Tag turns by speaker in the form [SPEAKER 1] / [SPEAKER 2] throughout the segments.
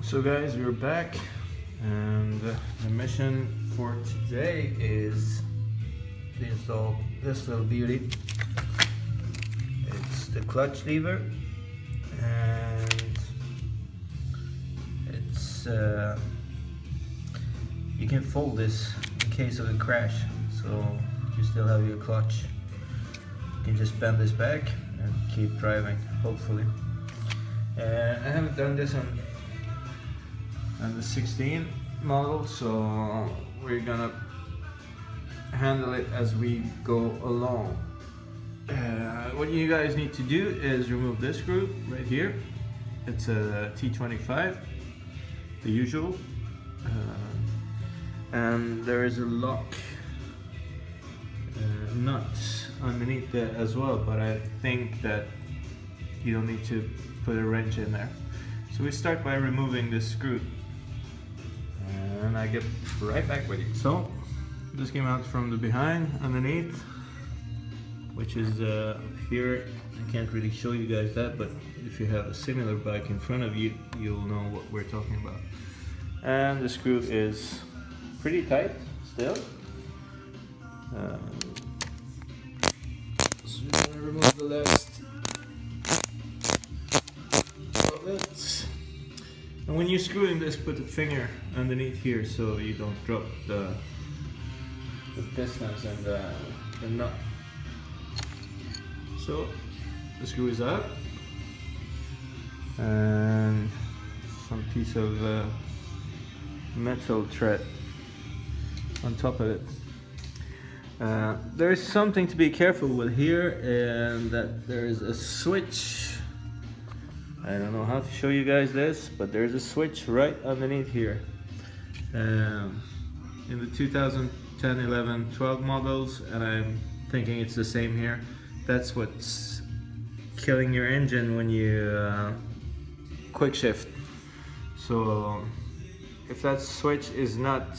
[SPEAKER 1] So guys, we're back, and the mission for today is to install this little beauty. It's the clutch lever, and it's you can fold this in case of a crash, so you still have your clutch. You can just bend this back and keep driving, hopefully. I haven't done this on the 16 model, so we're gonna handle it as we go along. What you guys need to do is remove this screw right here. It's a T25, the usual, and there is a lock nut underneath there as well, but I think that you don't need to put a wrench in there. So we start by removing this screw, and I get right back with you. So this came out from the behind underneath, which is here. I can't really show you guys that, but if you have a similar bike in front of you, you'll know what we're talking about. And the screw is pretty tight still. So we're gonna remove the last of it. And when you're screwing this, put the finger underneath here so you don't drop the pistons and the nut. So the screw is out, and some piece of metal thread on top of it. There is something to be careful with here, and that there is a switch. I don't know how to show you guys this, but there's a switch right underneath here. In the 2010, 11, 12 models, and I'm thinking it's the same here. That's what's killing your engine when you quick shift. So if that switch is not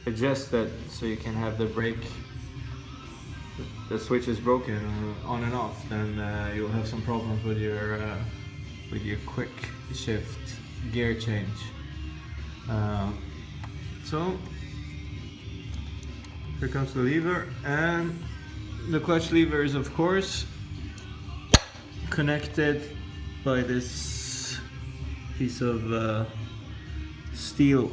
[SPEAKER 1] adjusted so you can have the brake, the switch is broken on and off, then you'll have some problems with your quick shift gear change. So here comes the lever, and the clutch lever is of course connected by this piece of steel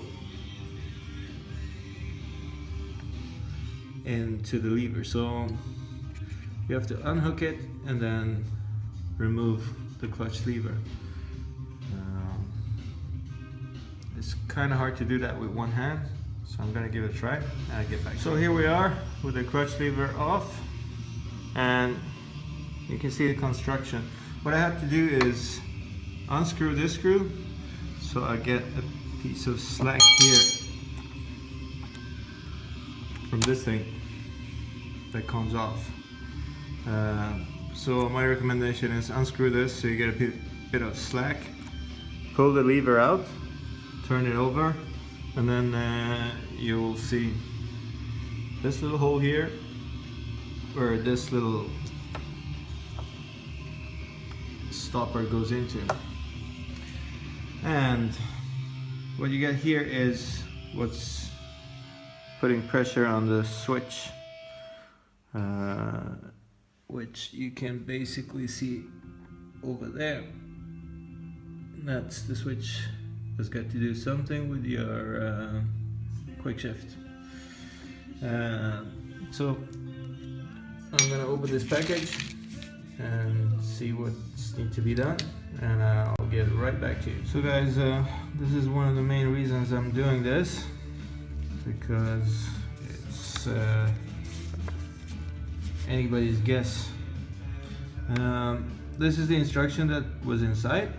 [SPEAKER 1] into the lever. So you have to unhook it and then remove the clutch lever. It's kind of hard to do that with one hand, so I'm gonna give it a try and I'll get back. So here we are with the clutch lever off, and you can see the construction. What I have to do is unscrew this screw, so I get a piece of slack here from this thing that comes off. So my recommendation is unscrew this so you get a bit of slack, pull the lever out, turn it over, and then you'll see this little hole here where this little stopper goes into. And what you get here is what's putting pressure on the switch, which you can basically see over there. That's the switch. Has got to do something with your quick shift. So I'm gonna open this package and see what needs to be done, and I'll get right back to you. So guys, this is one of the main reasons I'm doing this, because it's anybody's guess. This is the instruction that was inside.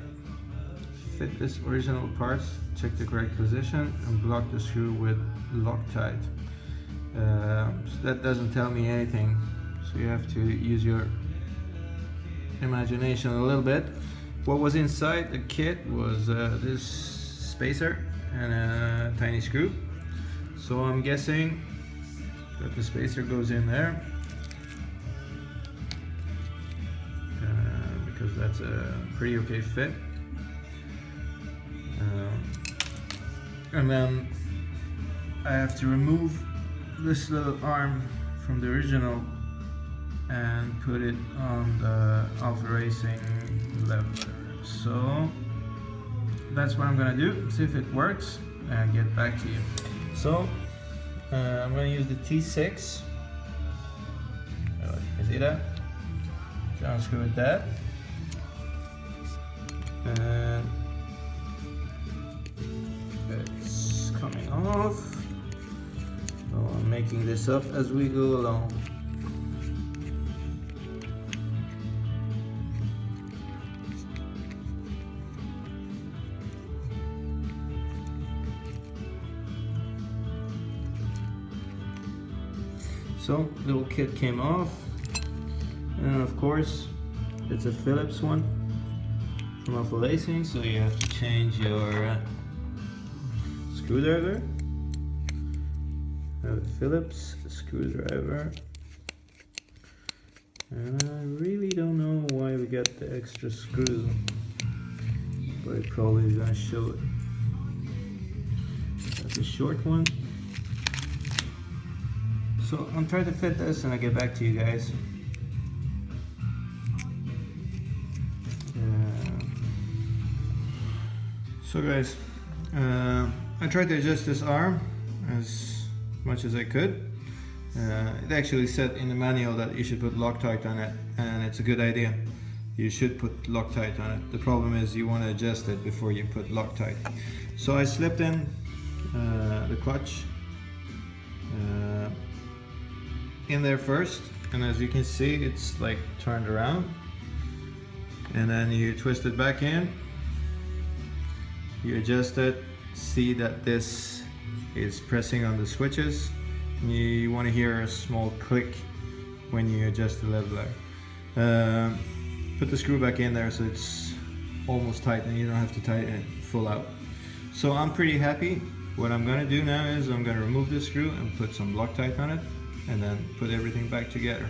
[SPEAKER 1] Fit this original parts, check the correct position, and block the screw with Loctite. So that doesn't tell me anything, so you have to use your imagination a little bit. What was inside the kit was this spacer and a tiny screw. So I'm guessing that the spacer goes in there, because that's a pretty okay fit. And then I have to remove this little arm from the original and put it on the Alpha Racing leveler. So that's what I'm gonna do, see if it works and get back to you. So I'm gonna use the T6. Oh, you can see that? So I'll screw with that. And it's coming off. So I'm making this up as we go along. So little kit came off, and of course it's a Phillips one from Alpha Racing, so you have to change your screwdriver. I have a Phillips screwdriver, and I really don't know why we got the extra screw, but it probably is gonna show it. That's a short one. So I'm trying to fit this and I'll get back to you guys. So guys, I tried to adjust this arm as much as I could. It actually said in the manual that you should put Loctite on it, and it's a good idea. You should put Loctite on it. The problem is you want to adjust it before you put Loctite. So I slipped in the clutch in there first, and as you can see it's like turned around, and then you twist it back in, you adjust it, see that this is pressing on the switches. You want to hear a small click when you adjust the leveler. Put the screw back in there so it's almost tight and you don't have to tighten it full out. So I'm pretty happy. What I'm going to do now is I'm going to remove this screw and put some Loctite on it, and then put everything back together.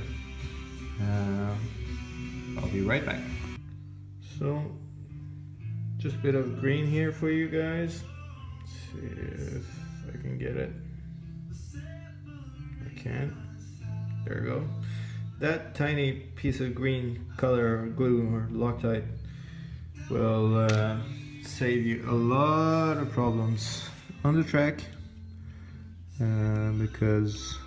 [SPEAKER 1] I'll be right back. So just a bit of green here for you guys. Let's see if I can get it. I can't. There we go. That tiny piece of green color glue or Loctite will save you a lot of problems on the track, because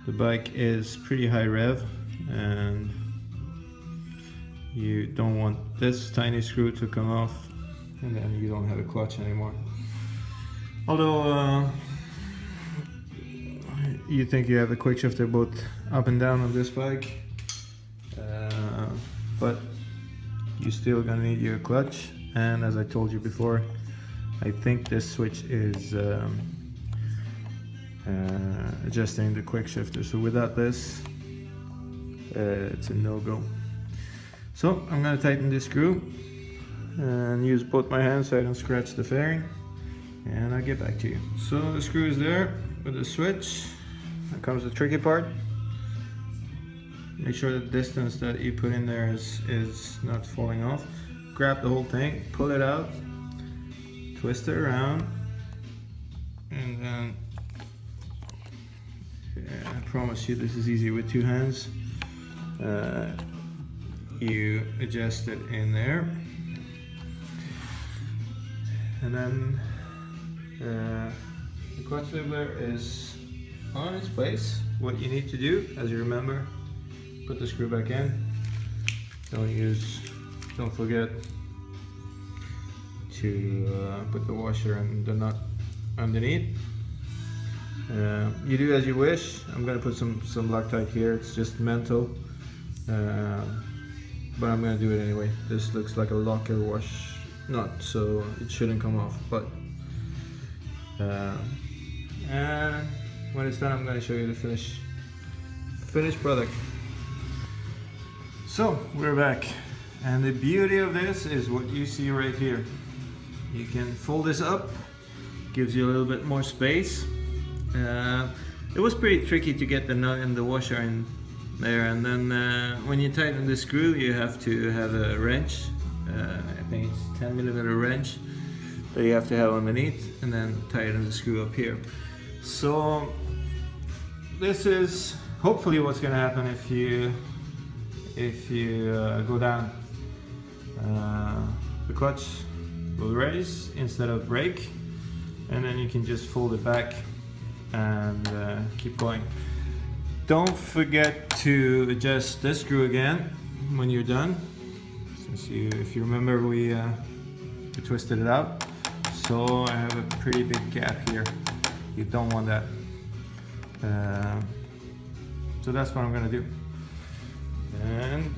[SPEAKER 1] the bike is pretty high rev and you don't want this tiny screw to come off, and then you don't have a clutch anymore. Although you think you have a quick shifter both up and down on this bike, but you're still gonna need your clutch. And as I told you before, I think this switch is adjusting the quick shifter, so without this it's a no-go. So I'm going to tighten this screw and use both my hands so I don't scratch the fairing, and I'll get back to you. So the screw is there with the switch. Now comes the tricky part. Make sure the distance that you put in there is not falling off. Grab the whole thing, pull it out, twist it around, and then I promise you this is easy with two hands. You adjust it in there, and then the clutch leveler is on its place. What you need to do, as you remember, put the screw back in. Don't forget to put the washer and the nut underneath. You do as you wish. I'm gonna put some Loctite here. It's just mental, but I'm gonna do it anyway. This looks like a locker wash nut, so it shouldn't come off. But and when it's done, I'm gonna show you the finished product. So we're back, and the beauty of this is what you see right here. You can fold this up, gives you a little bit more space. It was pretty tricky to get the nut and the washer in there, and then when you tighten the screw you have to have a wrench. I think it's 10mm wrench that you have to have underneath, and then tighten the screw up here. So this is hopefully what's going to happen if you go down. The clutch will raise instead of brake, and then you can just fold it back and keep going. Don't forget to adjust this screw again when you're done, since if you remember we twisted it out. So I have a pretty big gap here. You don't want that. So that's what I'm gonna do. And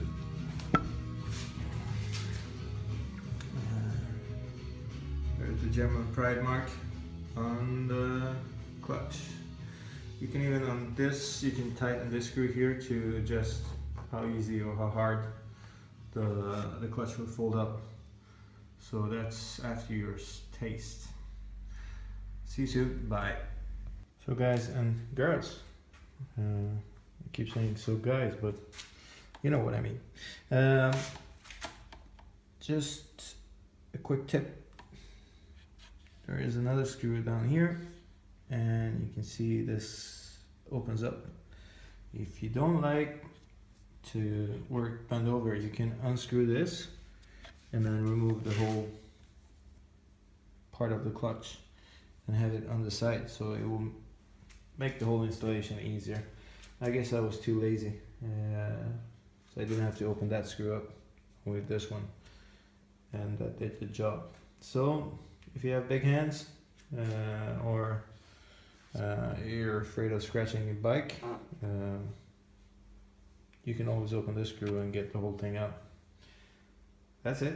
[SPEAKER 1] there's the German pride mark on the clutch. You can even on this, you can tighten this screw here to adjust how easy or how hard the clutch will fold up. So that's after your taste. See you soon, bye. So guys and girls, I keep saying so guys, but you know what I mean. Just a quick tip. There is another screw down here, and you can see this opens up. If you don't like to work bend over, you can unscrew this and then remove the whole part of the clutch and have it on the side, so it will make the whole installation easier. I guess I was too lazy, so I didn't have to open that screw up with this one, and that did the job. So if you have big hands or you're afraid of scratching your bike, you can always open this screw and get the whole thing out. That's it.